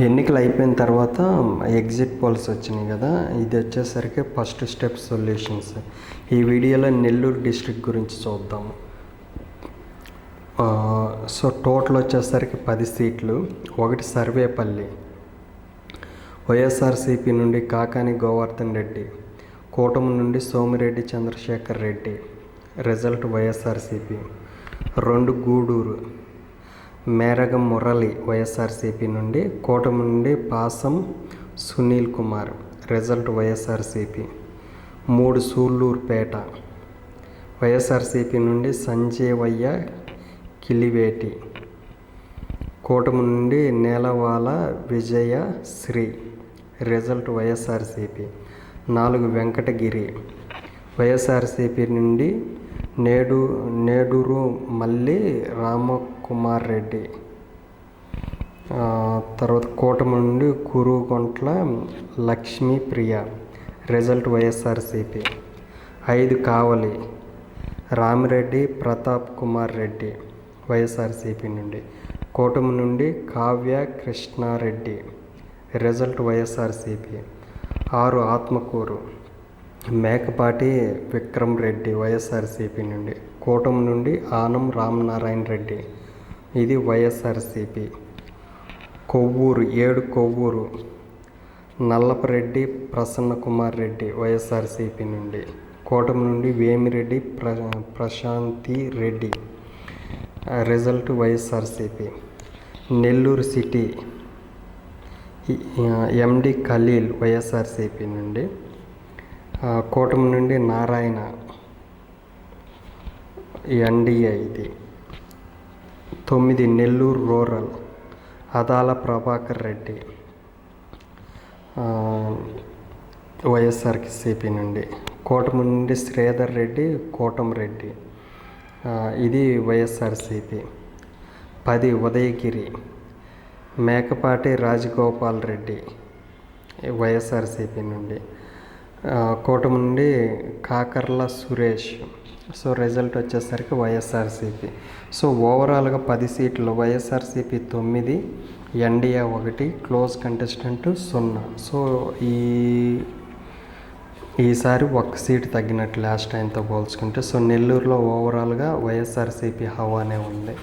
ఎన్నికలు అయిపోయిన తర్వాత ఎగ్జిట్ పోల్స్ వచ్చినాయి కదా, ఇది వచ్చేసరికి ఫస్ట్ స్టెప్ సొల్యూషన్స్. ఈ వీడియోలో నెల్లూరు డిస్ట్రిక్ట్ గురించి చూద్దాము. సో టోటల్ వచ్చేసరికి 10 సీట్లు. ఒకటి సర్వేపల్లి, వైఎస్ఆర్సీపీ నుండి కాకాని గోవర్ధన్ రెడ్డి, కూటమి నుండి సోమిరెడ్డి చంద్రశేఖర్ రెడ్డి, రిజల్ట్ వైఎస్ఆర్సీపీ. 2 గూడూరు, మేరగం మురళి వైఎస్ఆర్సీపీ నుండి, కూటమి నుండి పాసం సునీల్ కుమార్, రిజల్ట్ వైఎస్ఆర్సీపీ. 3 సూళ్ళూరుపేట, వైఎస్ఆర్సీపీ నుండి సంజీవయ్య కిలివేటి, కూటమి నుండి నేలవాల విజయ శ్రీ, రిజల్ట్ వైఎస్ఆర్సీపీ. 4 వెంకటగిరి, వైఎస్ఆర్సీపీ నుండి నేడూరు మల్లి రామకుమార్ రెడ్డి, తర్వాత కూటమి నుండి కురుగొంట్ల లక్ష్మీ ప్రియ, రిజల్ట్ వైఎస్ఆర్సీపీ. 5 కావలి, రామిరెడ్డి ప్రతాప్ కుమార్ రెడ్డి, వైఎస్ఆర్సీపీ నుండి, కూటమి నుండి కావ్య కృష్ణారెడ్డి, రిజల్ట్ వైఎస్ఆర్సీపీ. 6 ఆత్మకూరు, మేకపాటి విక్రమ్ రెడ్డి, వైఎస్ఆర్సీపీ నుండి, కూటమి నుండి ఆనం రామనారాయణ రెడ్డి, ఇది వైఎస్ఆర్సీపీ. కొవ్వూరు 7 కొవ్వూరు, నల్లపరెడ్డి ప్రసన్న కుమార్ రెడ్డి, వైఎస్ఆర్సీపీ నుండి, కూటమి నుండి వేమిరెడ్డి ప్రశాంతి రెడ్డి, రిజల్ట్ వైఎస్ఆర్సీపీ. నెల్లూరు సిటీ, ఎండి ఖలీల్, వైఎస్ఆర్సీపీ నుండి, కూటమి నుండి నారాయణ, ఎన్డీఏ ఇది. 9 నెల్లూరు రూరల్, అదాల ప్రభాకర్ రెడ్డి, వైఎస్ఆర్సీపీ నుండి, కూటమి నుండి శ్రీధర్ రెడ్డి కోటంరెడ్డి, ఇది వైఎస్ఆర్సీపీ. 10 ఉదయగిరి, మేకపాటి రాజగోపాల్ రెడ్డి, వైఎస్ఆర్సీపీ నుండి, కూటమి నుండి కాకర్ల సురేష్. సో రిజల్ట్ వచ్చేసరికి వైఎస్ఆర్సీపీ. సో ఓవరాల్గా 10 సీట్లు, YSRCP 9, NDA 1, close contestant 0. So ఈసారి 1 సీటు తగ్గినట్టు లాస్ట్ టైంతో పోల్చుకుంటే. సో నెల్లూరులో ఓవరాల్గా వైఎస్ఆర్సీపీ హవానే ఉంది.